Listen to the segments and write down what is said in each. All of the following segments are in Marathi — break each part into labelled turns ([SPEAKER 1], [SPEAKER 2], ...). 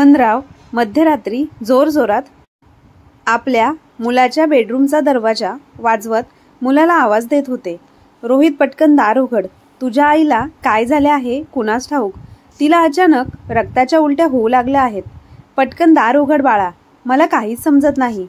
[SPEAKER 1] मोहनराव मध्यरात्री जोरजोरात आपल्या मुलाच्या बेडरूमचा दरवाजा वाजवत मुलाला आवाज देत होते. रोहित, पटकन दार उघड. तुझ्या आईला काय झाले आहे कुणास ठाऊक. तिला अचानक रक्ताच्या उलट्या होऊ लागल्या आहेत. पटकन दार उघड बाळा. मला काहीच समजत नाही.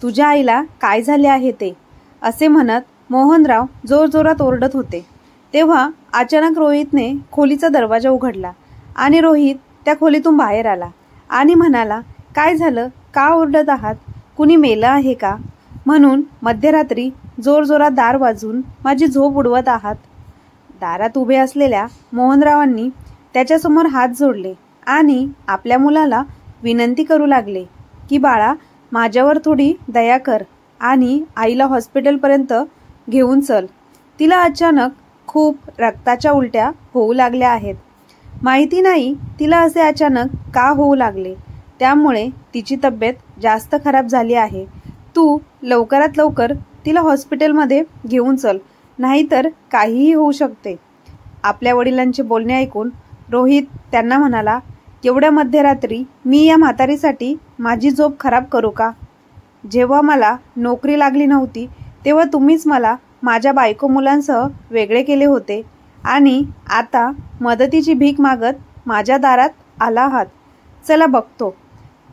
[SPEAKER 1] तुझ्या आईला काय झाले आहे ते, असे म्हणत मोहनराव जोरजोरात ओरडत होते. तेव्हा अचानक रोहितने खोलीचा दरवाजा उघडला आणि रोहित त्या खोलीतून बाहेर आला आणि म्हणाला, काय झालं, का ओरडत आहात, कुणी मेलं आहे का, म्हणून मध्यरात्री जोरजोरात दार वाजवून माझी झोप उडवत आहात. दारात उभे असलेल्या मोहनरावांनी त्याच्यासमोर हात जोडले आणि आपल्या मुलाला विनंती करू लागले की बाळा, माझ्यावर थोडी दया कर आणि आईला हॉस्पिटलपर्यंत घेऊन चल. तिला अचानक खूप रक्ताच्या उलट्या होऊ लागल्या आहेत. माहिती नाही तिला असे अचानक का होऊ लागले, त्यामुळे तिची तब्येत जास्त खराब झाली आहे. तू लवकरात लवकर तिला हॉस्पिटलमध्ये घेऊन चल, नाहीतर काहीही होऊ शकते. आपल्या वडिलांचे बोलणे ऐकून रोहित त्यांना म्हणाला, एवढ्या मध्यरात्री मी या म्हातारीसाठी माझी झोप खराब करू का. जेव्हा मला नोकरी लागली नव्हती तेव्हा तुम्हीच मला माझ्या बायको मुलांसह वेगळे केले होते आणि आता मदतीची भीक मागत माझ्या दारात आला आहात. चला बघतो.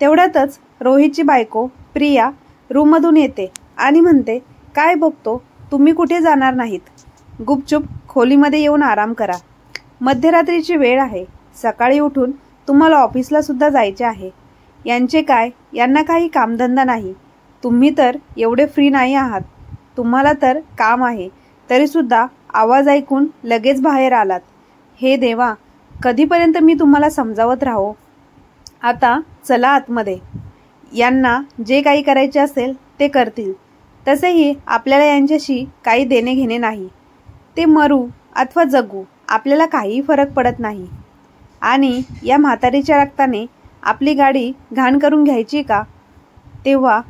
[SPEAKER 1] तेवढ्यातच रोहितची बायको प्रिया रूममधून येते आणि म्हणते, काय बघतो, तुम्ही कुठे जाणार नाहीत. गुपचूप खोलीमध्ये येऊन आराम करा. मध्यरात्रीची वेळ आहे. सकाळी उठून तुम्हाला ऑफिसला सुद्धा जायचे आहे. यांचे काय, यांना काही कामधंदा नाही. तुम्ही तर एवढे फ्री नाही आहात. तुम्हाला तर काम आहे, तरीसुद्धा आवाज ऐकून लगेच बाहेर आलात. हे देवा, कधीपर्यंत मी तुम्हाला समजावत राहू. आता चला आतमध्ये. यांना जे काही करायचे असेल ते करतील. तसेही आपल्याला यांच्याशी काही देणे घेणे नाही. ते मरू अथवा जगू आपल्याला काहीही फरक पडत नाही. आणि या म्हातारीच्या रक्ताने आपली गाडी घाण करून घ्यायची का. तेव्हा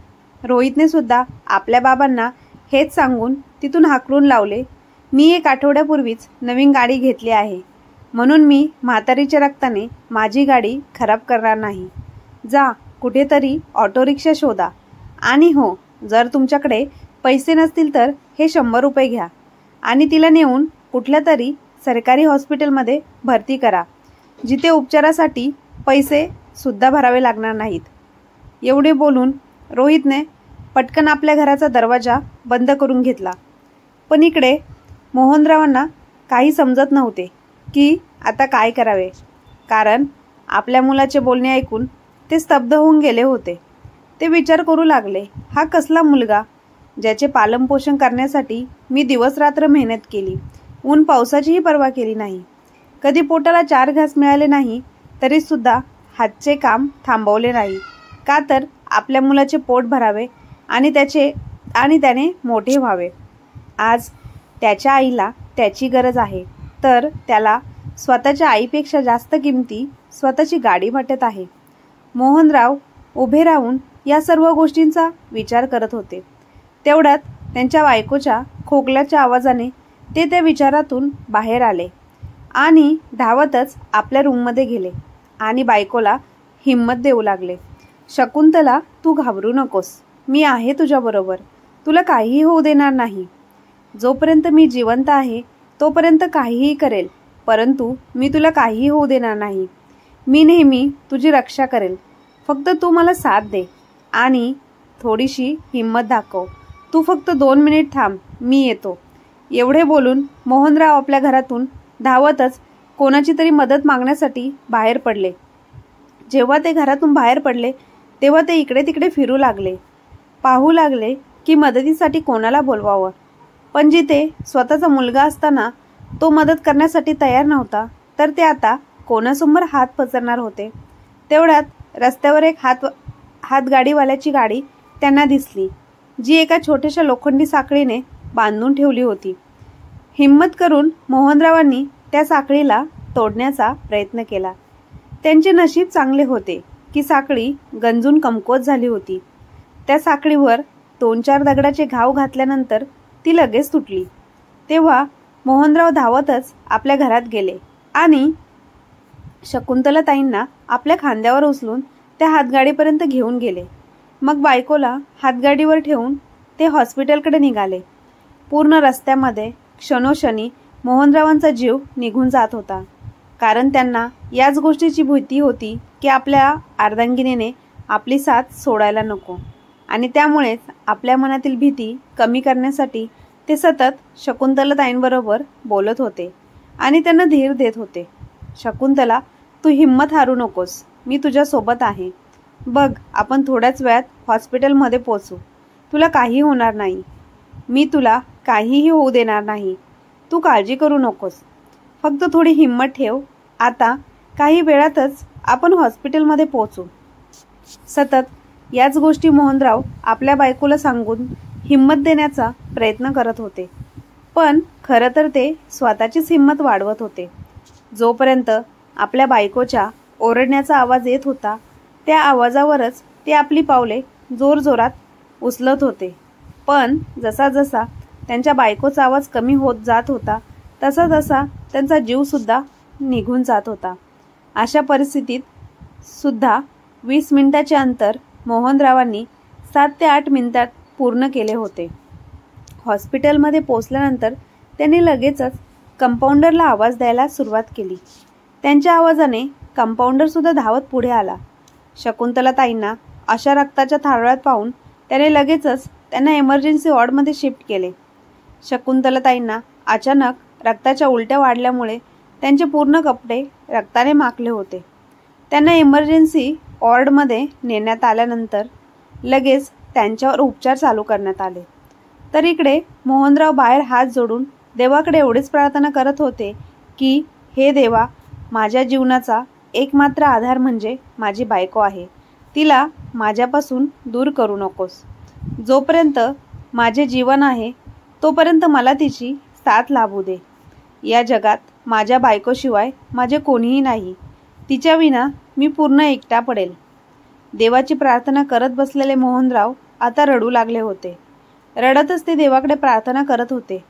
[SPEAKER 1] रोहितने सुद्धा आपल्या बाबांना हेच सांगून तिथून हाकलून लावले. मी 1 आठवड्यापूर्वीच नवीन गाडी घेतली आहे, म्हणून मी म्हातारीच्या रक्ताने माझी गाडी खराब करणार नाही. जा कुठेतरी ऑटो रिक्षा शोधा. आणि हो, जर तुमच्याकडे पैसे नसतील तर हे 100 रुपये घ्या आणि तिला नेऊन कुठल्या तरी सरकारी हॉस्पिटलमध्ये भरती करा, जिथे उपचारासाठी पैसे सुद्धा भरावे लागणार नाहीत. एवढे बोलून रोहितने पटकन आपल्या घराचा दरवाजा बंद करून घेतला. पण इकडे मोहनरावांना काही समजत नव्हते की आता काय करावे, कारण आपल्या मुलाचे बोलणे ऐकून ते स्तब्ध होऊन गेले होते. ते विचार करू लागले, हा कसला मुलगा, ज्याचे पालनपोषण करण्यासाठी मी दिवस रात्र मेहनत केली, ऊन पावसाचीही पर्वा केली नाही. कधी पोटाला 4 घास मिळाले नाही तरीसुद्धा हातचे काम थांबवले नाही. का तर आपल्या मुलाचे पोट भरावे आणि त्याने मोठे व्हावे. आज त्याच्या आईला त्याची गरज आहे, तर त्याला स्वतःच्या आईपेक्षा जास्त किमती स्वतःची गाडी वाटत आहे. मोहनराव उभे राहून या सर्व गोष्टींचा विचार करत होते. तेवढ्यात त्यांच्या बायकोच्या खोकल्याच्या आवाजाने ते त्या विचारातून बाहेर आले आणि धावतच आपल्या रूममध्ये गेले आणि बायकोला हिंमत देऊ लागले. शकुंतला, तू घाबरू नकोस. मी आहे तुझ्याबरोबर. तुला काहीही होऊ देणार नाही. जोपर्यंत मी जिवंत आहे तोपर्यंत काहीही करेल, परंतु मी तुला काहीही होऊ देणार नाही. मी नेहमी तुझी रक्षा करेल. फक्त तू मला साथ दे आणि थोडीशी हिंमत दाखव. तू फक्त 2 मिनिट थांब, मी येतो. एवढे बोलून मोहनराव आपल्या घरातून धावतच कोणाची तरी मदत मागण्यासाठी बाहेर पडले. जेव्हा ते घरातून बाहेर पडले तेव्हा ते इकडे तिकडे फिरू लागले. पाहू लागले की मदतीसाठी कोणाला बोलवावं. पण जिथे स्वतःचा मुलगा असताना तो मदत करण्यासाठी तयार नव्हता, तर ते आता कोणासमोर हात पसरणार होते. तेवढ्यात रस्त्यावर एक हातगाडीवाल्याची गाडी त्यांना दिसली, जी एका छोट्याशा लोखंडी साखळीने बांधून ठेवली होती. हिम्मत करून मोहनरावांनी त्या साखळीला तोडण्याचा प्रयत्न केला. त्यांचे नशीब चांगले होते की साखळी गंजून कमकुवत झाली होती. त्या साखळीवर 2-4 दगडाचे घाव घातल्यानंतर ती लगेच तुटली. तेव्हा मोहनराव धावतच आपल्या घरात गेले आणि शकुंतलाताईंना आपल्या खांद्यावर उचलून त्या हातगाडीपर्यंत घेऊन गेले. मग बायकोला हातगाडीवर ठेवून ते हॉस्पिटलकडे निघाले. पूर्ण रस्त्यामध्ये क्षणोक्षणी मोहनरावांचा जीव निघून जात होता. कारण त्यांना याच गोष्टीची भीती होती की आपल्या अर्धांगिनीने आपली साथ सोडायला नको. आणि त्यामुळेच आपल्या मनातील भीती कमी करण्यासाठी ते सतत शकुंतलाताईंबरोबर बोलत होते आणि त्यांना धीर देत होते. शकुंतला, तू हिंमत हारू नकोस. मी तुझ्यासोबत आहे. बघ, आपण थोड्याच वेळात हॉस्पिटलमध्ये पोचू. तुला काही होणार नाही. मी तुला काहीही होऊ देणार नाही. तू काळजी करू नकोस. फक्त थोडी हिंमत ठेव. आता काही वेळातच आपण हॉस्पिटलमध्ये पोचू. सतत याच गोष्टी मोहनराव आपल्या बायकोला सांगून हिंमत देण्याचा प्रयत्न करत होते. पण खरं तर ते स्वतःचीच हिंमत वाढवत होते. जोपर्यंत आपल्या बायकोच्या ओरडण्याचा आवाज येत होता, त्या आवाजावरच ते आपली पावले जोरजोरात उचलत होते. पण जसा जसा त्यांच्या बायकोचा आवाज कमी होत जात होता, तसा तसा त्यांचा जीवसुद्धा निघून जात होता. अशा परिस्थितीत सुद्धा 20 मिनिटाचे अंतर मोहनरावांनी 7 ते 8 मिनिटात पूर्ण केले होते. हॉस्पिटलमध्ये पोचल्यानंतर त्यांनी लगेचच कंपाऊंडरला आवाज द्यायला सुरुवात केली. त्यांच्या आवाजाने कंपाऊंडरसुद्धा धावत पुढे आला. शकुंतलाताईंना अशा रक्ताच्या थारोळ्यात पाहून त्याने लगेचच त्यांना इमर्जन्सी वॉर्डमध्ये शिफ्ट केले. शकुंतलाताईंना अचानक रक्ताच्या उलट्या वाढल्यामुळे त्यांचे पूर्ण कपडे रक्ताने माखले होते. त्यांना इमर्जन्सी वॉर्डमध्ये नेण्यात आल्यानंतर लगेच त्यांच्यावर उपचार चालू करण्यात आले. तर इकडे मोहनराव बाहेर हात जोडून देवाकडे एवढीच प्रार्थना करत होते की हे देवा, माझ्या जीवनाचा एकमात्र आधार म्हणजे माझी बायको आहे. तिला माझ्यापासून दूर करू नकोस. जोपर्यंत माझे जीवन आहे तोपर्यंत मला तिची साथ लाभू दे. या जगात माझ्या बायकोशिवाय माझे कोणीही नाही. तिच्या विना मी पूर्ण एकटा पडेल. देवाची प्रार्थना करत बसलेले मोहनराव आता रडू लागले होते. रडतच ते देवाकडे प्रार्थना करत होते.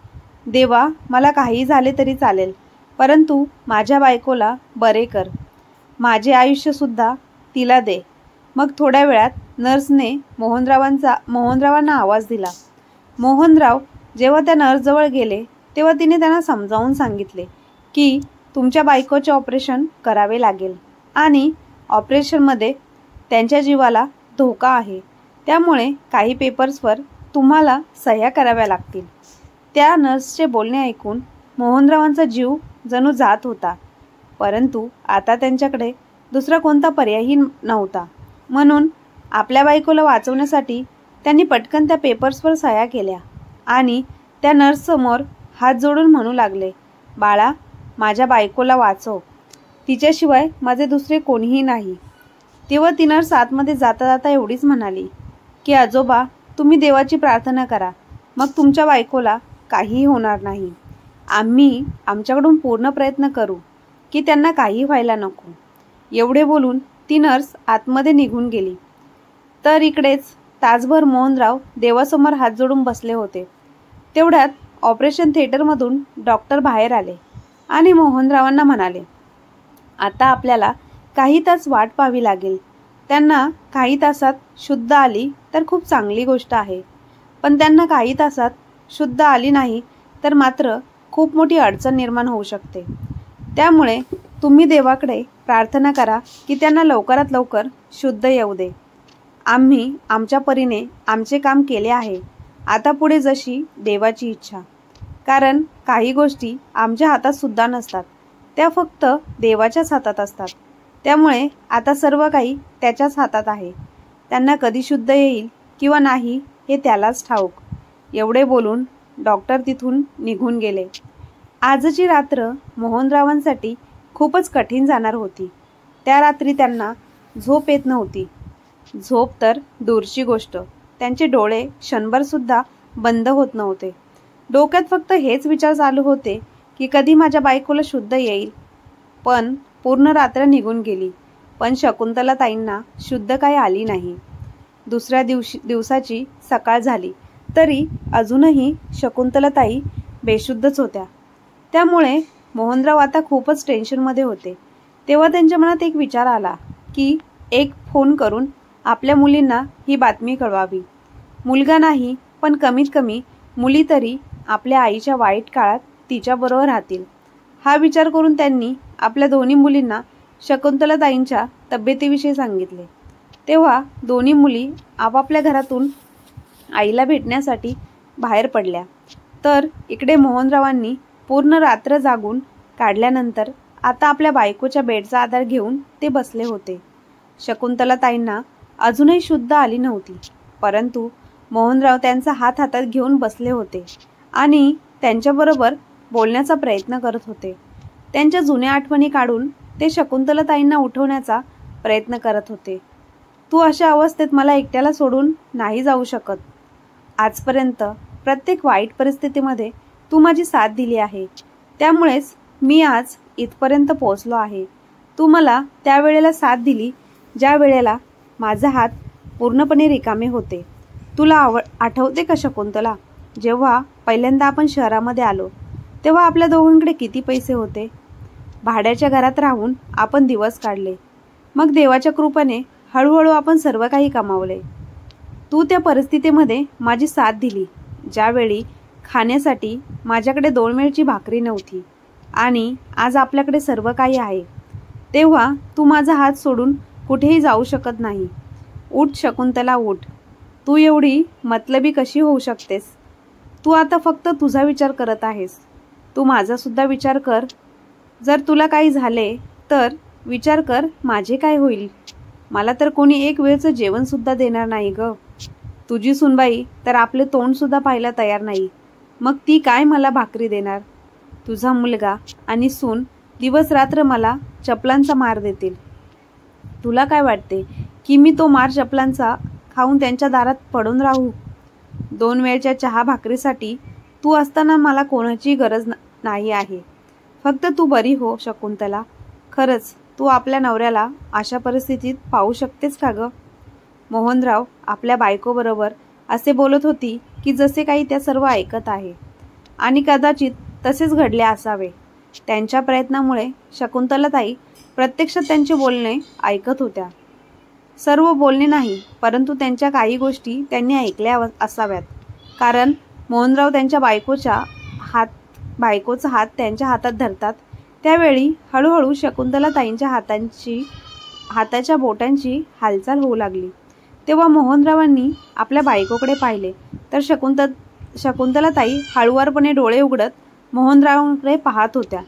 [SPEAKER 1] देवा, मला काही झाले तरी चालेल, परंतु माझ्या बायकोला बरे कर. माझे आयुष्यसुद्धा तिला दे. मग थोड्या वेळात नर्सने मोहनरावांना आवाज दिला. मोहनराव जेव्हा त्या नर्सजवळ गेले तेव्हा तिने त्यांना समजावून सांगितले की तुमच्या बायकोचे ऑपरेशन करावे लागेल आणि ऑपरेशनमध्ये त्यांच्या जीवाला धोका आहे. त्यामुळे काही पेपर्सवर तुम्हाला सह्या कराव्या लागतील. त्या नर्सचे बोलणे ऐकून मोहनरावांचा जीव जणू जात होता. परंतु आता त्यांच्याकडे दुसरा कोणता पर्यायही नव्हता. म्हणून आपल्या बायकोला वाचवण्यासाठी त्यांनी पटकन त्या पेपर्सवर सह्या केल्या आणि त्या नर्ससमोर हात जोडून म्हणू लागले, बाळा, माझ्या बायकोला वाचव. तिच्याशिवाय माझे दुसरे कोणीही नाही. तेव्हा ती नर्स आतमध्ये जाता जाता एवढीच म्हणाली की आजोबा, तुम्ही देवाची प्रार्थना करा. मग तुमच्या बायकोला काहीही होणार नाही. आम्ही आमच्याकडून पूर्ण प्रयत्न करू की त्यांना काही व्हायला नको. एवढे बोलून ती नर्स आतमध्ये निघून गेली. तर इकडेच तासभर मोहनराव देवासमोर हात जोडून बसले होते. तेवढ्यात ऑपरेशन थिएटरमधून डॉक्टर बाहेर आले आणि मोहनरावांना म्हणाले, आता आपल्याला काही तास वाट पाहावी लागेल. त्यांना काही तासात शुद्ध आली तर खूप चांगली गोष्ट आहे, पण त्यांना काही तासात शुद्ध आली नाही तर मात्र खूप मोठी अडचण निर्माण होऊ शकते. त्यामुळे तुम्ही देवाकडे प्रार्थना करा की त्यांना लवकरात लवकर शुद्ध येऊ दे. आम्ही आमच्या परीने आमचे काम केले आहे. आता पुढे जशी देवाची इच्छा. कारण काही गोष्टी आमच्या हातात सुद्धा नसतात, त्या फक्त देवाच्याच हातात असतात. त्यामुळे आता सर्व काही त्याच्याच हातात आहे. त्यांना कधी शुद्ध येईल किंवा नाही हे त्यालाच ठाऊक. एवढे बोलून डॉक्टर तिथून निघून गेले. आजची रात्र मोहनरावांसाठी खूपच कठीण जाणार होती. त्या रात्री त्यांना झोप येत नव्हती. झोप तर दूरची गोष्ट, त्यांचे डोळे क्षणभरसुद्धा बंद होत नव्हते. डोक्यात फक्त हेच विचार चालू होते की कधी माझ्या बायकोला शुद्ध येईल. पण पूर्ण रात्र निघून गेली, पण शकुंतलाताईंना शुद्ध काही आली नाही. दुसऱ्या दिवसाची सकाळ झाली तरी अजूनही शकुंतलाताई बेशुद्धच होत्या. त्यामुळे मोहनराव आता खूपच टेन्शनमध्ये होते. तेव्हा त्यांच्या मनात एक विचार आला की एक फोन करून आपल्या मुलींना ही बातमी कळवावी. मुलगा नाही पण कमीत कमी मुली तरी आपल्या आईच्या वाईट काळात तिच्याबरोबर राहतील. हा विचार करून त्यांनी आपल्या दोन्ही मुलींना शकुंतलाताईंच्या तब्येतीविषयी सांगितले. तेव्हा दोन्ही मुली आपापल्या घरातून आईला भेटण्यासाठी बाहेर पडल्या. तर इकडे मोहनरावांनी पूर्ण रात्र जागून काढल्यानंतर आता आपल्या बायकोच्या बेडचा आधार घेऊन ते बसले होते. शकुंतलाताईंना अजूनही शुद्ध आली नव्हती, परंतु मोहनराव त्यांचा हात हातात घेऊन बसले होते आणि त्यांच्याबरोबर बोलण्याचा प्रयत्न करत होते. त्यांच्या जुन्या आठवणी काढून ते शकुंतलाताईंना उठवण्याचा प्रयत्न करत होते. तू अशा अवस्थेत मला एकट्याला सोडून नाही जाऊ शकत. आजपर्यंत प्रत्येक वाईट परिस्थितीमध्ये तू माझी साथ दिली आहे, त्यामुळेच मी आज इथपर्यंत पोहोचलो आहे. तू मला त्यावेळेला साथ दिली ज्या वेळेला माझा हात पूर्णपणे रिकामे होते. तुला आठवते का शकुंतला, जेव्हा पहिल्यांदा आपण शहरामध्ये आलो तेव्हा आपल्या दोघांकडे किती पैसे होते. भाड्याच्या घरात राहून आपण दिवस काढले. मग देवाच्या कृपेने हळूहळू आपण सर्व काही कमावले. तू त्या परिस्थितीमध्ये माझी साथ दिली ज्यावेळी खाण्यासाठी माझ्याकडे 2 वेळची भाकरी नव्हती आणि आज आपल्याकडे सर्व काही आहे. तेव्हा तू माझा हात सोडून कुठेही जाऊ शकत नाही. उठ शकुंतला, उठ. तू एवढी मतलबी कशी होऊ शकतेस. तू आता फक्त तुझा विचार करत आहेस. तू माझा सुद्धा विचार कर. जर तुला काही झाले तर विचार कर माझे काय होईल. मला तर कोणी एक वेळचं जेवण सुद्धा देणार नाही ग. तुझी सुनबाई तर आपले तोंड सुद्धा पाहायला तयार नाही, मग ती काय मला भाकरी देणार. तुझा मुलगा आणि सून दिवस रात्र मला चपलांचा मार देतील. तुला काय वाटते की मी तो मार चपलांचा खाऊन त्यांच्या दारात पडून राहू. 2 वेळच्या चहा भाकरीसाठी तू असताना मला कोणाची गरज नाही आहे. फक्त तू बरी हो शकुंतला. खरंच तू आपल्या नवऱ्याला अशा परिस्थितीत पाहू शकतेस का ग. मोहनराव आपल्या बायकोबरोबर असे बोलत होती की जसे काही त्या सर्व ऐकत आहे आणि कदाचित तसेच घडले असावे. त्यांच्या प्रयत्नामुळे शकुंतलाताई प्रत्यक्षात त्यांचे बोलणे ऐकत होत्या. सर्व बोलणे नाही, परंतु त्यांच्या काही गोष्टी त्यांनी ऐकल्या असाव्यात, कारण मोहनराव त्यांच्या बायकोचा हात त्यांच्या हातात धरतात त्यावेळी हळूहळू शकुंतलाताईंच्या हाताच्या बोटांची हालचाल होऊ लागली. तेव्हा मोहनरावांनी आपल्या बायकोकडे पाहिले तर शकुंतलाताई हळुवारपणे डोळे उघडत मोहनरावांकडे पाहत होत्या.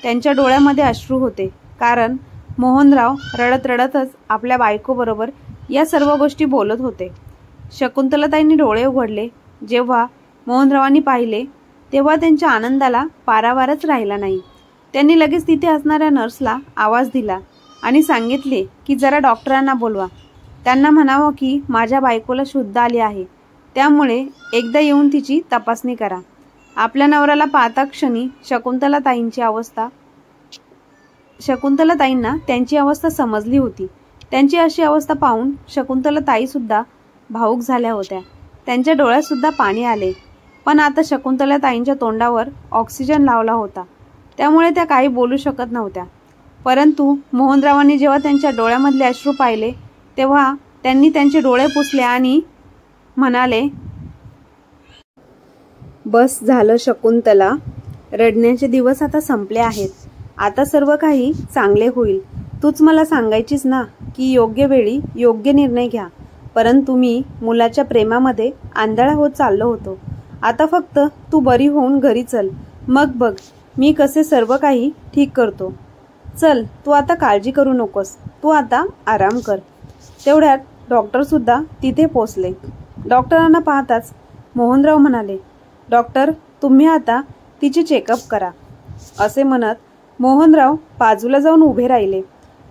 [SPEAKER 1] त्यांच्या डोळ्यामध्ये अश्रू होते, कारण मोहनराव रडत रडतच आपल्या बायकोबरोबर या सर्व गोष्टी बोलत होते. शकुंतलाताईंनी डोळे उघडले. जेव्हा मोहनरावांनी पाहिले तेव्हा त्यांच्या आनंदाला पारावारच राहिला नाही. त्यांनी लगेच तिथे असणाऱ्या नर्सला आवाज दिला आणि सांगितले की जरा डॉक्टरांना बोलवा. त्यांना म्हणावं की माझ्या बायकोला शुद्ध आली आहे, त्यामुळे एकदा येऊन तिची तपासणी करा. आपल्या नवऱ्याला पाहता क्षणी शकुंतलाताईंना त्यांची अवस्था समजली होती. त्यांची अशी अवस्था पाहून शकुंतलाताई सुद्धा भावूक झाल्या होत्या. त्यांच्या डोळ्यात सुद्धा पाणी आले. पण आता शकुंतलाताईंच्या तोंडावर ऑक्सिजन लावला होता, त्यामुळे त्या काही बोलू शकत नव्हत्या. परंतु मोहनरावांनी जेव्हा त्यांच्या डोळ्यामधले अश्रू पाहिले तेव्हा त्यांनी त्यांचे डोळे पुसले आणि म्हणाले, बस झालं शकुंतला, रडण्याचे दिवस आता संपले आहेत. आता सर्व काही चांगले होईल. तूच मला सांगायचीस ना की योग्य वेळी योग्य निर्णय घ्या, परंतु मी मुलाच्या प्रेमामध्ये आंधळा होत चाललो होतो. आता फक्त तू बरी होऊन घरी चल, मग बघ मी कसे सर्व काही ठीक करतो. चल, तू आता काळजी करू नकोस, तू आता आराम कर. तेवढ्यात डॉक्टर सुद्धा तिथे पोचले. डॉक्टरांना पाहताच मोहनराव म्हणाले, डॉक्टर तुम्ही आता तिचे चेकअप करा. असे म्हणत मोहनराव बाजूला जाऊन उभे राहिले.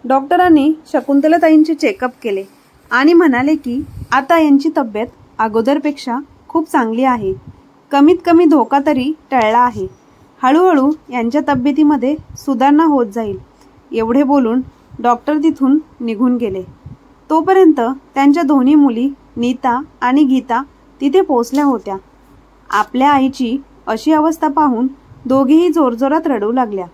[SPEAKER 1] डॉक्टरांनी शकुंतलाताईंचे चेकअप केले आणि म्हणाले की आता यांची तब्येत अगोदरपेक्षा खूप चांगली आहे. कमीत कमी धोका तरी टळला आहे. हळूहळू यांच्या तब्येतीमध्ये सुधारणा होत जाईल. एवढे बोलून डॉक्टर तिथून निघून गेले. तोपर्यंत त्यांच्या दोन्ही मुली नीता आणि गीता तिथे पोहोचल्या होत्या. आपल्या आईची अशी अवस्था पाहून दोघीही जोरजोरात रडू लागल्या.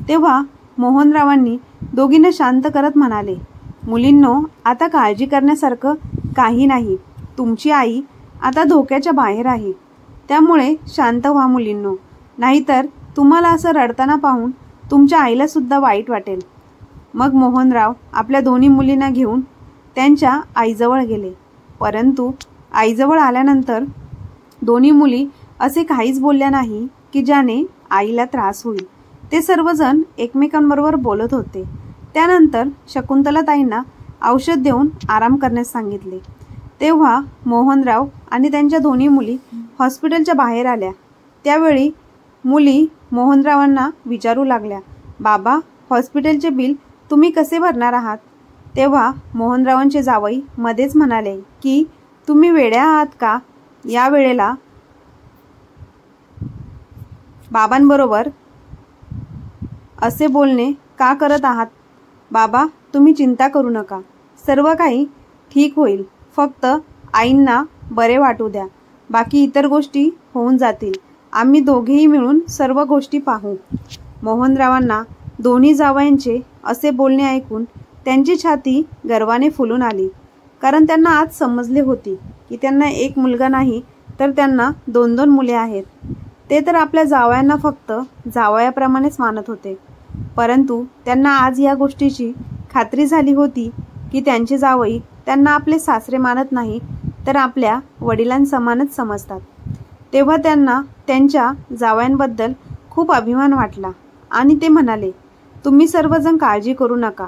[SPEAKER 1] तेव्हा मोहनरावांनी दोघींना शांत करत म्हणाले मुलींनो, आता काळजी करण्यासारखं काही नाही. तुमची आई आता धोक्याच्या बाहेर आहे. त्यामुळे शांत व्हा मुलींनो, नाहीतर तुम्हाला असं रडताना पाहून तुमच्या आईला सुद्धा वाईट वाटेल. मग मोहनराव आपल्या दोन्ही मुलींना घेऊन त्यांच्या आईजवळ गेले. परंतु आईजवळ आल्यानंतर दोन्ही मुली असे काहीच बोलल्या नाही की ज्याने आईला त्रास होईल. ते सर्वजण एकमेकांबरोबर बोलत होते. त्यानंतर शकुंतलाताईंना औषध देऊन आराम करण्यास सांगितले. तेव्हा मोहनराव आणि त्यांच्या दोन्ही मुली हॉस्पिटलच्या बाहेर आल्या. त्यावेळी मुली मोहनरावांना विचारू लागल्या, बाबा, हॉस्पिटलचे बिल तुम्ही कसे भरणार आहात? तेव्हा मोहनरावांचे जावई मध्येच म्हणाले की तुम्ही वेड्या आहात का? या वेळेला बाबांबरोबर असे बोलणे का करत आहात? बाबा, तुम्ही चिंता करू नका, सर्व काही ठीक होईल. फक्त आईंना बरे वाटू द्या, बाकी इतर गोष्टी होऊन जातील. आम्ही दोघेही मिळून सर्व गोष्टी पाहू. मोहनरावांना दोन्ही जावयांचे असे बोलणे ऐकून त्यांची छाती गर्वाने फुलून आली. कारण त्यांना आज समजले होते की त्यांना एक मुलगा नाही तर त्यांना 2-2 मुले आहेत. ते तर आपल्या जावयांना फक्त जावयाप्रमाणेच मानत होते. परंतु त्यांना आज या गोष्टीची खात्री झाली होती की त्यांचे जावई त्यांना आपले सासरे मानत नाही तर आपल्या वडिलांसमानच समजतात. तेव्हा त्यांना त्यांच्या जावयांबद्दल खूप अभिमान वाटला आणि ते म्हणाले, तुम्ही सर्वजण काळजी करू नका,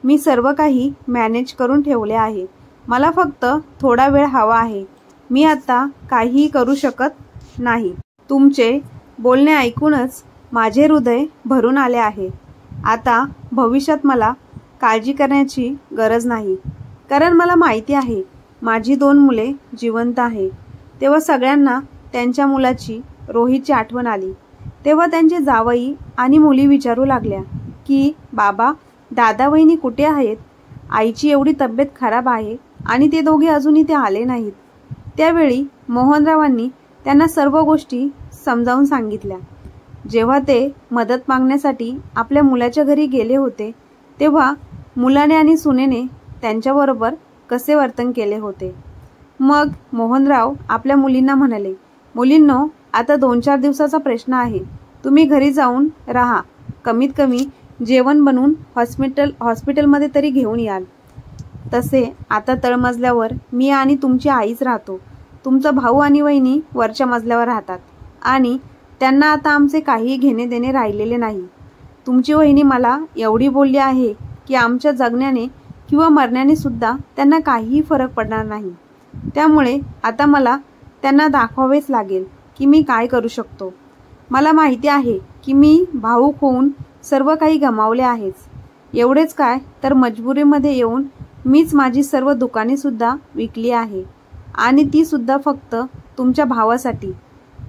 [SPEAKER 1] मी सर्व काही मॅनेज करून ठेवले आहे. मला फक्त थोडा वेळ हवा आहे. मी आता काहीही करू शकत नाही. तुमचे बोलणे ऐकूनच माझे हृदय भरून आले आहे. आता भविष्यात मला काळजी करण्याची गरज नाही, कारण मला माहिती आहे माझी 2 मुले जिवंत आहे. तेव्हा सगळ्यांना त्यांच्या मुलाची, रोहितची आठवण आली. तेव्हा त्यांचे जावई आणि मुली विचारू लागल्या की बाबा, दादा वहिनी कुठे आहेत? आईची एवढी तब्येत खराब आहे आणि ते दोघे अजून इथे आले नाहीत. त्यावेळी मोहनरावांनी त्यांना सर्व गोष्टी समजावून सांगितल्या. जेव्हा ते मदत मागण्यासाठी आपल्या मुलाच्या घरी गेले होते तेव्हा मुलाने आणि सुनेने त्यांच्याबरोबर कसे वर्तन केले होते. मग मोहनराव आपल्या मुलींना म्हणाले, मुलींनो, आता 2-4 दिवसाचा प्रश्न आहे. तुम्ही घरी जाऊन राहा. कमीत कमी जेवण बनवून हॉस्पिटलमध्ये तरी घेऊन याल. तसे आता तळमजल्यावर मी आणि तुमची आईच राहतो. तुमचा भाऊ आणि वहिनी वरच्या मजल्यावर राहतात आणि त्यांना आता आमचे काही घेणे देणे राहिलेले नाही. तुमची वहिनी मला एवढी बोलली आहे की आमच्या जगण्याने किंवा मरण्याने सुद्धा त्यांना काहीही फरक पडणार नाही. त्यामुळे आता मला त्यांना दाखवावेच लागेल की मी काय करू शकतो. मला माहिती आहे की मी भावूक होऊन सर्व काही गमावले आहेच. एवढेच काय तर मजबुरीमध्ये येऊन मीच माझी सर्व दुकाने सुद्धा विकली आहे आणि ती सुद्धा फक्त तुमच्या भावासाठी.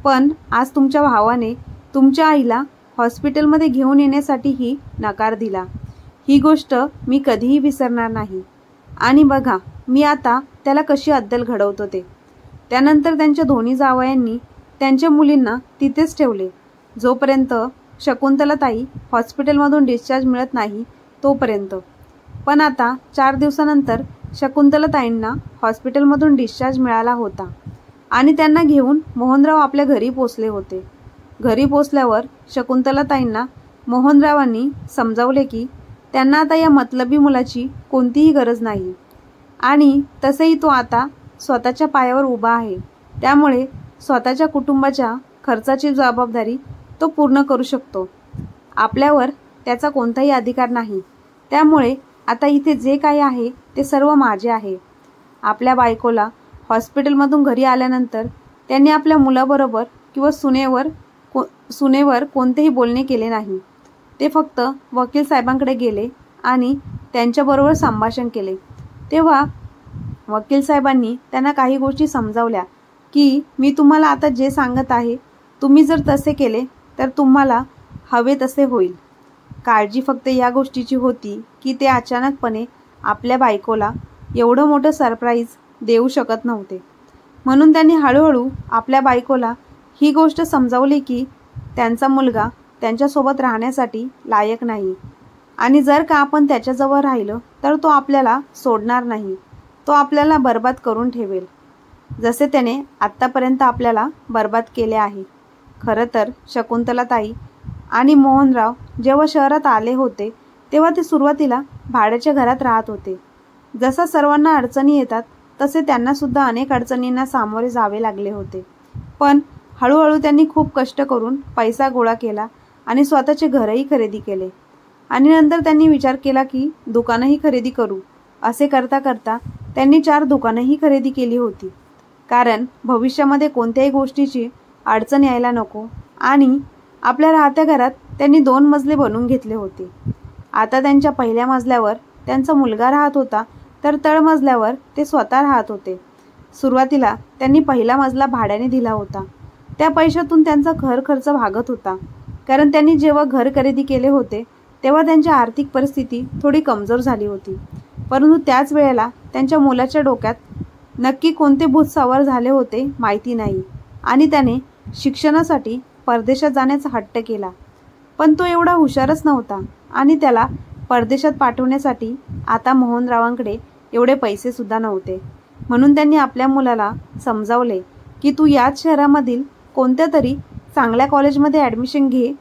[SPEAKER 1] पण आज तुमच्या भावाने तुमच्या आईला हॉस्पिटलमध्ये घेऊन येण्यासाठीही नकार दिला. ही गोष्ट मी कधीही विसरणार नाही. आणि बघा मी आता त्याला कशी अद्दल घडवतो ते. त्यानंतर त्यांच्या दोन्ही जावयांनी त्यांच्या मुलींना तिथेच ठेवले जोपर्यंत शकुंतलाताई हॉस्पिटलमधून डिस्चार्ज मिळत नाही तोपर्यंत. पण आता 4 दिवसानंतर शकुंतलाताईंना हॉस्पिटलमधून डिस्चार्ज मिळाला होता आणि त्यांना घेऊन मोहनराव आपल्या घरी पोचले होते. घरी पोचल्यावर शकुंतलाताईंना मोहनरावांनी समजावले की त्यांना आता या मतलबी मुलाची कोणतीही गरज नाही आणि तसेही तो आता स्वतःच्या पायावर उभा आहे. त्यामुळे स्वतःच्या कुटुंबाच्या खर्चाची जबाबदारी तो पूर्ण करू शकतो. आपल्यावर त्याचा कोणताही अधिकार नाही. त्यामुळे आता इथे जे काही आहे ते सर्व माझे आहे. आपल्या बायकोला हॉस्पिटलमधून घरी आल्यानंतर त्यांनी आपल्या मुलाबरोबर किंवा सुनेवर कोणतेही बोलणे केले नाही. ते फक्त वकील साहेबांकडे गेले आणि त्यांच्याबरोबर संभाषण केले. तेव्हा वकील साहेबांनी त्यांना काही गोष्टी समजावल्या की मी तुम्हाला आता जे सांगत आहे तुम्ही जर तसे केले तर तुम्हाला हवे तसे होईल. काळजी फक्त या गोष्टीची होती की ते अचानकपणे आपल्या बायकोला एवढं मोठं सरप्राईज देऊ शकत नव्हते. म्हणून त्यांनी हळूहळू आपल्या बायकोला ही गोष्ट समजावली की त्यांचा मुलगा त्यांच्यासोबत राहण्यासाठी लायक नाही आणि जर का आपण त्याच्याजवळ राहिलो तर तो आपल्याला सोडणार नाही, तो आपल्याला बर्बाद करून ठेवेल, जसे त्याने आत्तापर्यंत आपल्याला बर्बाद केले आहे. खरं तर शकुंतलाताई आणि मोहनराव जेव्हा शहरात आले होते तेव्हा ते सुरुवातीला भाड्याच्या घरात राहत होते. जसा सर्वांना अडचणी येतात तसे त्यांना सुद्धा अनेक अडचणींना सामोरे जावे लागले होते. पण हळूहळू त्यांनी खूप कष्ट करून पैसा गोळा केला आणि स्वतःचे घरही खरेदी केले. आणि नंतर त्यांनी विचार केला की दुकानंही खरेदी करू. असे करता करता त्यांनी 4 दुकानंही खरेदी केली होती, कारण भविष्यामध्ये कोणत्याही गोष्टीची अडचण यायला नको. आणि आपल्या राहत्या घरात त्यांनी 2 मजले बनवून घेतले होते. आता त्यांच्या पहिल्या मजल्यावर त्यांचा मुलगा राहत होता, तर तळमजल्यावर ते स्वतः राहत होते. सुरुवातीला त्यांनी पहिला मजला भाड्याने दिला होता. त्या पैशातून त्यांचा घर खर्च भागत होता, कारण त्यांनी जेव्हा घर खरेदी केले होते तेव्हा त्यांची आर्थिक परिस्थिती थोडी कमजोर झाली होती. परंतु त्याच वेळेला त्यांच्या मुलाच्या डोक्यात नक्की कोणते भूत सवार झाले होते माहिती नाही, आणि त्याने शिक्षणासाठी परदेशात जाण्याचा हट्ट केला. पण तो एवढा हुशारच नव्हता आणि त्याला परदेशात पाठवण्यासाठी आता मोहनरावांकडे एवढे पैसे सुद्धा नव्हते. म्हणून त्यांनी आपल्या मुलाला समजावले की तू याच शहरामधील कोणत्या तरी चांगल्या कॉलेजमध्ये ॲडमिशन घे,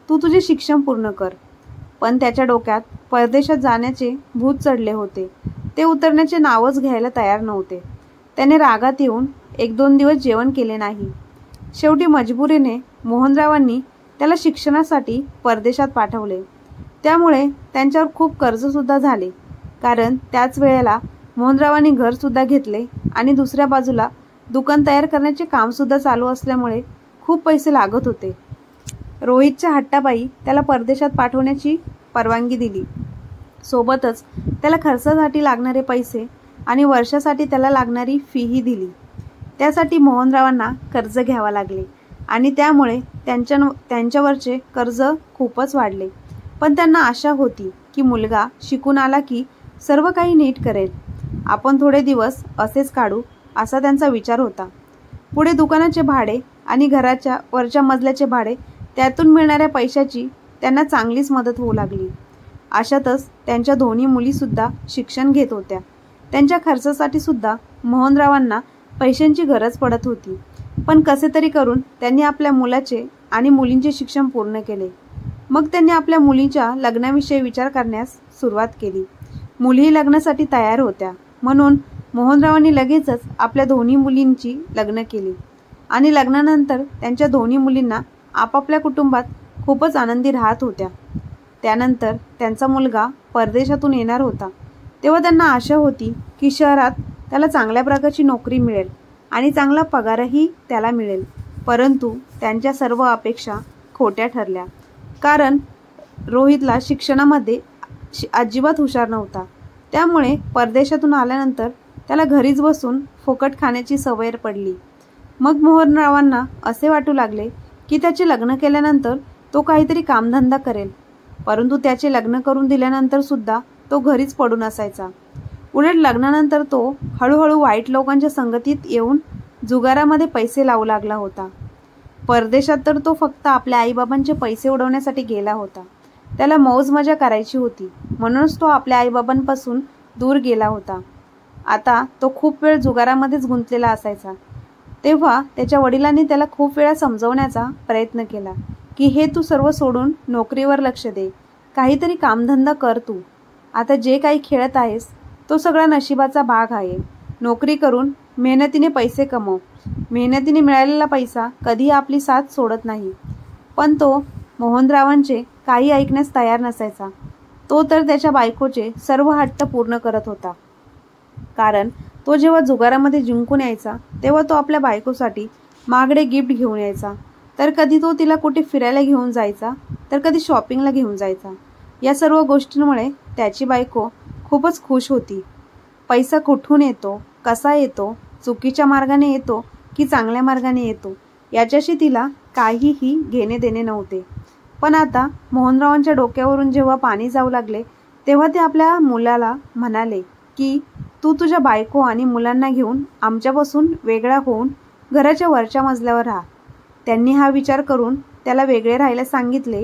[SPEAKER 1] तू तुझे शिक्षण पूर्ण कर. पण त्याच्या डोक्यात परदेशात जाण्याचे भूत चढले होते. ते उतरण्याचे नावच घ्यायला तयार नव्हते. त्याने रागात येऊन 1-2 दिवस जेवण केले नाही. शेवटी मजबुरीने मोहनरावांनी त्याला शिक्षणासाठी परदेशात पाठवले. त्यामुळे त्यांच्यावर खूप कर्जसुद्धा झाले, कारण त्याच वेळेला मोहनरावांनी घरसुद्धा घेतले आणि दुसऱ्या बाजूला दुकान तयार करण्याचे कामसुद्धा चालू असल्यामुळे खूप पैसे लागत होते. रोहितच्या हट्टापायी त्याला परदेशात पाठवण्याची परवानगी दिली. सोबतच त्याला खर्चासाठी लागणारे पैसे आणि वर्षासाठी त्याला लागणारी फीही दिली. त्यासाठी मोहनरावांना कर्ज घ्यावा लागले आणि त्यामुळे त्यांच्यावरचे कर्ज खूपच वाढले. पण त्यांना आशा होती की मुलगा शिकून आला की सर्व काही नीट करेल. आपण थोडे दिवस असेच काढू, असा त्यांचा विचार होता. पुढे दुकानाचे भाडे आणि घराच्या वरच्या मजल्याचे भाडे, त्यातून मिळणाऱ्या पैशाची त्यांना चांगलीच मदत होऊ लागली. अशातच त्यांच्या दोन्ही मुलीसुद्धा शिक्षण घेत होत्या. त्यांच्या खर्चासाठी सुद्धा मोहनरावांना पैशांची गरज पडत होती. पण कसे तरी करून त्यांनी आपल्या मुलाचे आणि मुलींचे शिक्षण पूर्ण केले. मग त्यांनी आपल्या मुलीच्या लग्नाविषयी विचार करण्यास सुरुवात केली. मुलीही लग्नासाठी तयार होत्या, म्हणून मोहनरावांनी लगेचच आपल्या दोन्ही मुलींची लग्न केली. आणि लग्नानंतर त्यांच्या दोन्ही मुलींना आपापल्या कुटुंबात खूपच आनंदी राहत होत्या. त्यानंतर त्यांचा मुलगा परदेशातून येणार होता, तेव्हा त्यांना आशा होती की शहरात त्याला चांगल्या प्रकारची नोकरी मिळेल आणि चांगला पगारही त्याला मिळेल. परंतु त्यांच्या सर्व अपेक्षा खोट्या ठरल्या, कारण रोहितला शिक्षणामध्ये अजिबात हुशार नव्हता. त्यामुळे परदेशातून आल्यानंतर त्याला घरीच बसून फुकट खाण्याची सवय पडली. मग मोहनरावांना असे वाटू लागले की त्याचे लग्न केल्यानंतर तो काहीतरी कामधंदा करेल. परंतु त्याचे लग्न करून दिल्यानंतर सुद्धा तो घरीच पडून असायचा. उलट लग्नानंतर तो हळूहळू वाईट लोकांच्या संगतीत येऊन जुगारामध्ये पैसे लावू लागला होता. परदेशात तर तो फक्त आपल्या आईबाबांचे पैसे उडवण्यासाठी गेला होता. त्याला मौज मजा करायची होती, म्हणूनच तो आपल्या आईबाबांपासून दूर गेला होता. आता तो खूप वेळ जुगारामध्येच गुंतलेला असायचा. तेव्हा त्याच्या वडिलांनी त्याला खूप वेळा समजवण्याचा प्रयत्न केला की हे तू सर्व सोडून नोकरीवर लक्ष दे, काहीतरी कामधंदा कर. तू आता जे काही खेळत आहेस तो सगळा नशिबाचा भाग आहे. नोकरी करून मेहनतीने पैसे कमव. मेहनतीने मिळालेला पैसा कधीही आपली साथ सोडत नाही. पण तो मोहनरावांचे काही ऐकण्यास तयार नसायचा. तो तर त्याच्या बायकोचे सर्व हट्ट पूर्ण करत होता, कारण तो जेव्हा जुगारामध्ये जिंकून यायचा तेव्हा तो आपल्या बायकोसाठी महागडे गिफ्ट घेऊन यायचा. तर कधी तो तिला कुठे फिरायला घेऊन जायचा, तर कधी शॉपिंगला घेऊन जायचा. या सर्व गोष्टींमुळे त्याची बायको खूपच खुश होती. पैसा कुठून येतो, कसा येतो, चुकीच्या मार्गाने येतो की चांगल्या मार्गाने येतो, याच्याशी तिला काहीही घेणे देणे नव्हते. पण आता मोहनरावांच्या डोक्यावरून जेव्हा पाणी जाऊ लागले तेव्हा ते आपल्या मुलाला म्हणाले की तू तुझ्या बायको आणि मुलांना घेऊन आमच्यापासून वेगळा होऊन घराच्या वरच्या मजल्यावर राहा. त्यांनी हा विचार करून त्याला वेगळे राहायला सांगितले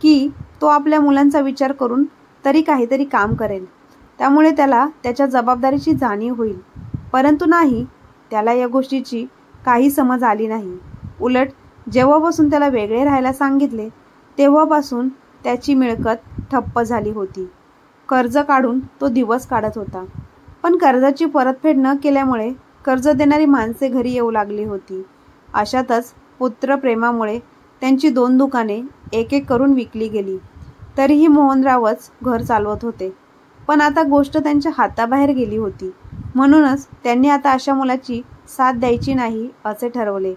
[SPEAKER 1] की तो आपल्या मुलांचा विचार करून तरी काहीतरी काम करेल, त्यामुळे त्याला त्याच्या जबाबदारीची जाणीव होईल. परंतु नाही, त्याला या गोष्टीची काही समज आली नाही. उलट जेव्हापासून त्याला वेगळे राहायला सांगितले तेव्हापासून त्याची मिळकत ठप्प झाली होती. कर्ज काढून तो दिवस काढत होता, पण कर्जाची परतफेड न केल्यामुळे कर्ज देणारी माणसे घरी येऊ लागली होती. अशातच पुत्रप्रेमामुळे त्यांची 2 दुकाने एक एक करून विकली गेली. तरीही मोहनरावच घर चालवत होते. पण आता गोष्ट त्यांच्या हाताबाहेर गेली होती. म्हणूनच त्यांनी आता अशा मुलाची साथ द्यायची नाही असे ठरवले.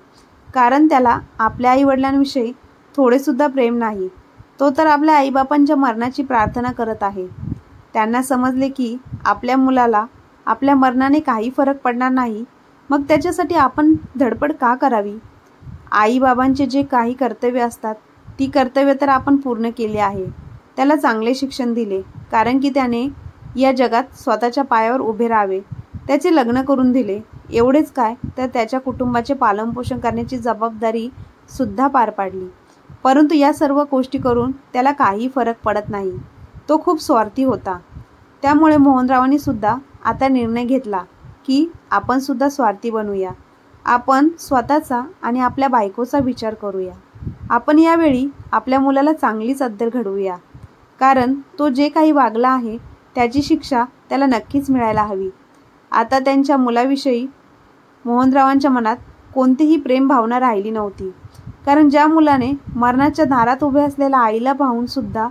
[SPEAKER 1] कारण त्याला आपल्या आईवडिलांविषयी थोडेसुद्धा प्रेम नाही. तो तर आपल्या आईबापांच्या मरणाची प्रार्थना करत आहे. त्यांना समजले की आपल्या मुलाला आपल्या मरणाने काही फरक पडणार नाही, मग त्याच्यासाठी आपण धडपड का करावी. आईबाबांचे जे काही कर्तव्य असतात ती कर्तव्य तर आपण पूर्ण केली आहे. त्याला चांगले शिक्षण दिले, कारण की त्याने या जगात स्वतःच्या पायावर उभे राहावे. त्याचे लग्न करून दिले. एवढेच काय, तर त्याच्या कुटुंबाचे पालनपोषण करण्याची जबाबदारी सुद्धा पार पाडली. परंतु या सर्व गोष्टी करून त्याला काही फरक पडत नाही. तो खूप स्वार्थी होता. त्यामुळे मोहनरावांनी सुद्धा आता निर्णय घेतला की आपण सुद्धा स्वार्थी बनूया. आपण स्वतःचा आणि आपल्या बायकोचा विचार करूया. आपण यावेळी आपल्या मुलाला चांगलीच अद्दल घडवूया. कारण तो जे काही वागला आहे त्याची शिक्षा त्याला नक्कीच मिळायला हवी. आता त्यांच्या मुलाविषयी मोहनरावांच्या मनात कोणतीही प्रेम भावना राहिली नव्हती. कारण ज्या मुलाने मरणाच्या दारात उभे असलेल्या आईला पाहून सुद्धा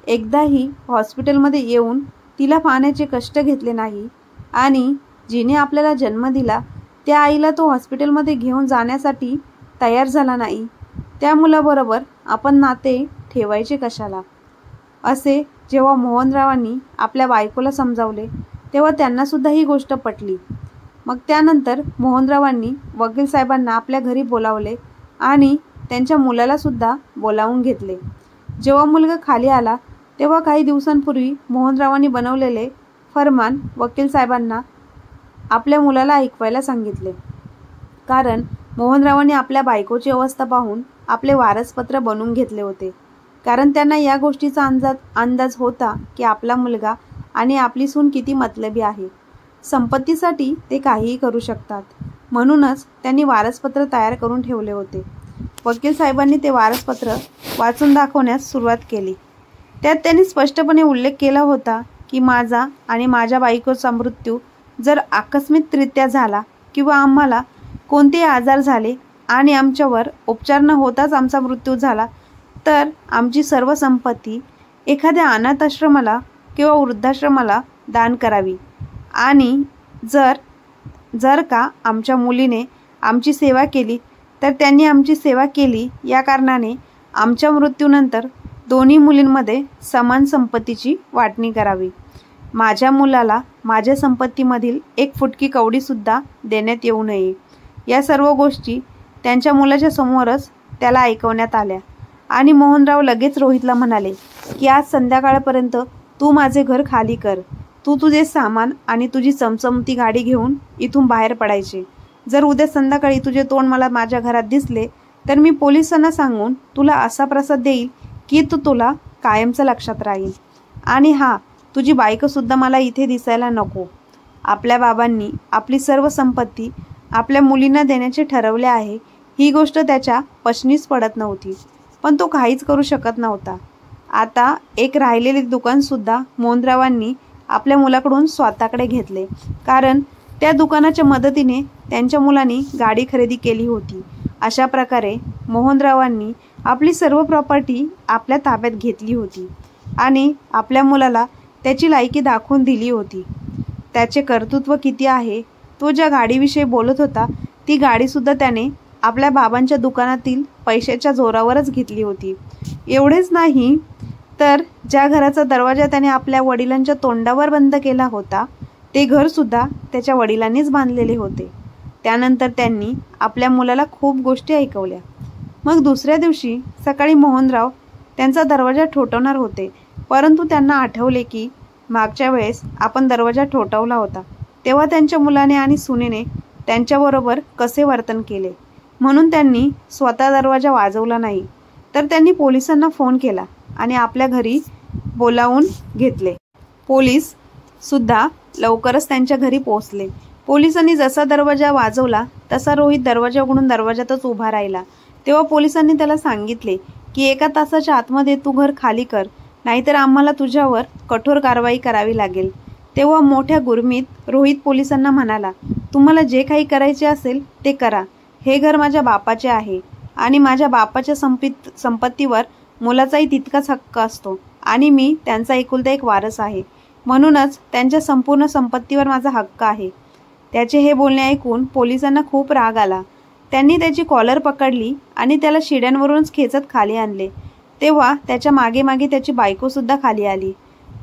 [SPEAKER 1] एकदाही हॉस्पिटलमध्ये येऊन तिला पाहण्याचे कष्ट घेतले नाही, आणि जिने आपल्याला जन्म दिला त्या आईला तो हॉस्पिटलमध्ये घेऊन जाण्यासाठी तयार झाला नाही, त्या मुलाबरोबर आपण नाते ठेवायचे कशाला, असे जेव्हा मोहनरावांनी आपल्या बायकोला समजावले तेव्हा त्यांनासुद्धा ही गोष्ट पटली. मग त्यानंतर मोहनरावांनी वकील साहेबांना आपल्या घरी बोलावले आणि त्यांच्या मुलाला सुद्धा बोलावून घेतले. जेव्हा मुलगा खाली आला तेव्हा काही दिवसांपूर्वी मोहनरावांनी बनवलेले फरमान वकील साहेबांना आपल्या मुलाला ऐकवायला सांगितले. कारण मोहनरावांनी आपल्या बायकोची अवस्था पाहून आपले वारसपत्र बनवून घेतले होते. कारण त्यांना या गोष्टीचा अंदाज होता की आपला मुलगा आणि आपली सून किती मतलबी आहे. संपत्तीसाठी ते काहीही करू शकतात. म्हणूनच त्यांनी वारसपत्र तयार करून ठेवले होते. वकील साहेबांनी ते वारसपत्र वाचून दाखवण्यास सुरुवात केली. त्यात त्यांनी स्पष्टपणे उल्लेख केला होता की माझा आणि माझ्या बायकोचा मृत्यू जर आकस्मिकरित्या झाला किंवा आम्हाला कोणतेही आजार झाले आणि आमच्यावर उपचार न होताच आमचा मृत्यू झाला तर आमची सर्व संपत्ती एखाद्या अनाथाश्रमाला किंवा वृद्धाश्रमाला दान करावी. आणि जर का आमच्या मुलीने आमची सेवा केली तर त्यांनी आमची सेवा केली या कारणाने आमच्या मृत्यूनंतर दोन्ही मुलींमध्ये समान संपत्तीची वाटणी करावी. माझ्या मुलाला माझ्या संपत्तीमधील 1 फुटकी कवडीसुद्धा देण्यात येऊ नये. या सर्व गोष्टी त्यांच्या मुलाच्या समोरच त्याला ऐकवण्यात आल्या. आणि मोहनराव लगेच रोहितला म्हणाले की आज संध्याकाळपर्यंत तू माझे घर खाली कर. तू तुझे सामान आणि तुझी चमचमती गाडी घेऊन इथून बाहेर पडायचे. जर उद्या संध्याकाळी तुझे तोंड मला माझ्या घरात दिसले तर मी पोलिसांना सांगून तुला असा प्रसाद देईल की तो तुला कायमचा लक्षात राहील. आणि हा, तुझी बायकोसुद्धा मला इथे दिसायला नको. आपल्या बाबांनी आपली सर्व संपत्ती आपल्या मुलींना देण्याचे ठरवले आहे. ही गोष्ट त्याच्या पचनीच पडत नव्हती, पण तो काहीच करू शकत नव्हता. आता एक राहिलेले दुकानसुद्धा मोहनरावांनी आपल्या मुलाकडून स्वतःकडे घेतले. कारण त्या दुकानाच्या मदतीने त्यांच्या मुलांनी गाडी खरेदी केली होती. अशा प्रकारे मोहनरावांनी आपली सर्व प्रॉपर्टी आपल्या ताब्यात घेतली होती आणि आपल्या मुलाला त्याची लायकी दाखवून दिली होती. त्याचे कर्तृत्व किती आहे. तो ज्या गाडीविषयी बोलत होता ती गाडीसुद्धा त्याने आपल्या बाबांच्या दुकानातील पैशाच्या जोरावरच घेतली होती. एवढेच नाही तर ज्या घराचा दरवाजा त्याने आपल्या वडिलांच्या तोंडावर बंद केला होता ते घरसुद्धा त्याच्या वडिलांनीच बांधलेले होते. त्यानंतर त्यांनी आपल्या मुलाला खूप गोष्टी ऐकवल्या. मग दुसऱ्या दिवशी सकाळी मोहनराव त्यांचा दरवाजा ठोठवणार होते, परंतु त्यांना आठवले की मागच्या वेळेस आपण दरवाजा ठोठवला होता तेव्हा त्यांच्या मुलाने आणि सुनेने त्यांच्याबरोबर कसे वर्तन केले. म्हणून त्यांनी स्वतः दरवाजा वाजवला नाही, तर त्यांनी पोलिसांना फोन केला आणि आपल्या घरी बोलावून घेतले. पोलीस सुद्धा लवकरच त्यांच्या घरी पोहोचले. पोलिसांनी जसा दरवाजा वाजवला तसा रोहित दरवाजा उघडून दरवाजातच उभा राहिला. तेव्हा पोलिसांनी त्याला सांगितले की 1 तासाच्या आतमध्ये तू घर खाली कर, नाहीतर आम्हाला तुझ्यावर कठोर कारवाई करावी लागेल. तेव्हा मोठ्या गुरमीत रोहित पोलिसांना म्हणाला, तुम्हाला जे काही करायचे असेल ते करा. हे घर माझ्या बापाचे आहे आणि माझ्या बापाच्या संपत्तीवर मुलाचाही तितकाच हक्क असतो आणि मी त्यांचा एकुलता एक वारस आहे. म्हणूनच त्यांच्या संपूर्ण संपत्तीवर माझा हक्क आहे. त्याचे हे बोलणे ऐकून पोलिसांना खूप राग आला. त्यांनी त्याची कॉलर पकडली आणि त्याला शिड्यांवरूनच खेचत खाली आणले. तेव्हा त्याच्या मागे मागे त्याची बायकोसुद्धा खाली आली.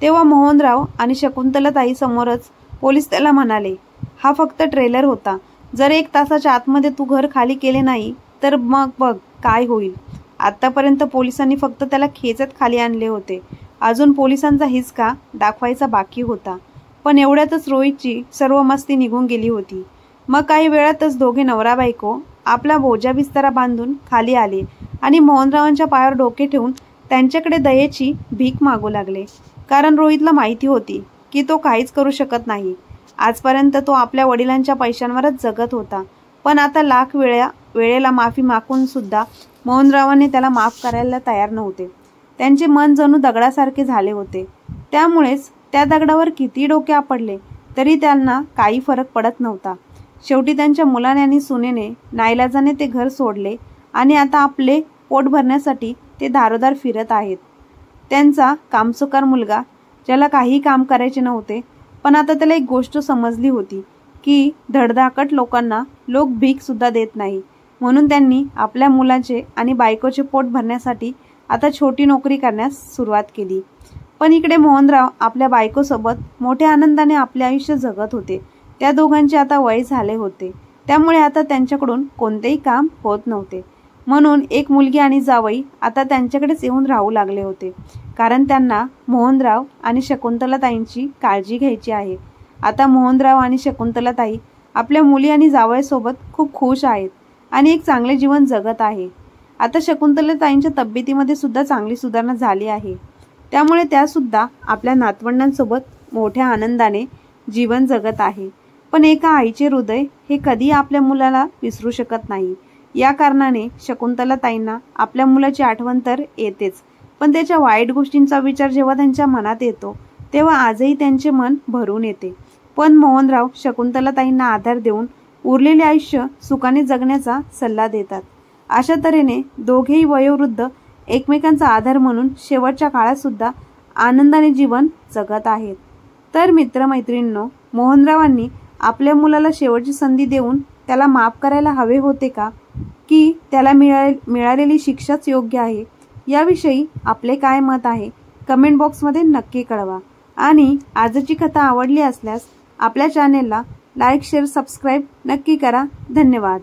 [SPEAKER 1] तेव्हा मोहनराव आणि शकुंतलाताई समोरच पोलीस त्याला म्हणाले, हा फक्त ट्रेलर होता. जर 1 तासाच्या आतमध्ये तू घर खाली केले नाही तर मग बघ काय होईल. आतापर्यंत पोलिसांनी फक्त त्याला खेचत खाली आणले होते. अजून पोलिसांचा हिसका दाखवायचा बाकी होता. पण एवढ्यातच रोहितची सर्व मस्ती निघून गेली होती. मग काही वेळातच दोघे नवरा बायको आपला बोजा बिस्तारा बांधून खाली आले आणि मोहनरावांच्या पायावर डोके ठेवून त्यांच्याकडे दयेची भीक मागू लागले. कारण रोहितला माहिती होती की तो काहीच करू शकत नाही. आजपर्यंत तो आपल्या वडिलांच्या पैशांवरच जगत होता. पण आता लाख वेळेला माफी मागून सुद्धा मोहनरावांनी त्याला माफ करायला तयार नव्हते. त्यांचे मन जणू दगडासारखे झाले होते. त्यामुळेच त्या दगडावर किती डोके आपडले तरी त्यांना काही फरक पडत नव्हता. शेवटी त्यांच्या मुलाने आणि सुनेने नाईलाजाने ते घर सोडले आणि आता आपले पोट भरण्यासाठी ते दारोदार फिरत आहेत. त्यांचा कामचुकार मुलगा, ज्याला काही काम करायचे नव्हते, पण आता त्याला एक गोष्ट समजली होती की धडधाकट लोकांना लोक भीक सुद्धा देत नाही. म्हणून त्यांनी आपल्या मुलाचे आणि बायकोचे पोट भरण्यासाठी आता छोटी नोकरी करण्यास सुरुवात केली. पण इकडे मोहनराव आपल्या बायकोसोबत मोठ्या आनंदाने आपले आयुष्य जगत होते. त्या दोघांचे आता वय झाले होते, त्यामुळे आता त्यांच्याकडून कोणतेही काम होत नव्हते. म्हणून एक मुलगी आणि जावई आता त्यांच्याकडेच येऊन राहू लागले होते. कारण त्यांना मोहनराव आणि शकुंतलाताईंची काळजी घ्यायची आहे. आता मोहनराव आणि शकुंतलाताई आपल्या मुली आणि जावयासोबत खूप खुश आहेत आणि एक चांगले जीवन जगत आहे. आता शकुंतलाताईंच्या तब्येतीमध्ये सुद्धा चांगली सुधारणा झाली आहे. त्यामुळे त्या सुद्धा आपल्या नातवंडांसोबत मोठ्या आनंदाने जीवन जगत आहे. पण एका आईचे हृदय हे कधी आपल्या मुलाला विसरू शकत नाही. या कारणाने शकुंतलाताईंना आपल्या मुलाची आठवण तर येतेच, पण त्याच्या वाईट गोष्टींचा विचार जेव्हा त्यांच्या मनात येतो तेव्हा आजही त्यांचे मन भरून येते. पण मोहनराव शकुंतलाताईंना आधार देऊन उरलेले आयुष्य सुखाने जगण्याचा सल्ला देतात. अशा तऱ्हेने दोघेही वयोवृद्ध एकमेकांचा आधार म्हणून शेवटच्या काळात सुद्धा आनंदाने जीवन जगत आहेत. तर मित्रमैत्रिणींनो, मोहनरावांनी आपल्या मुलाला शेवटची संधी देऊन त्याला माफ करायला हवे होते का, की त्याला मिळालेली शिक्षाच योग्य आहे? याविषयी आपले काय मत आहे कमेंट बॉक्समध्ये नक्की कळवा. आणि आजची कथा आवडली असल्यास आपल्या चॅनेलला लाईक, शेअर, सबस्क्राईब नक्की करा. धन्यवाद.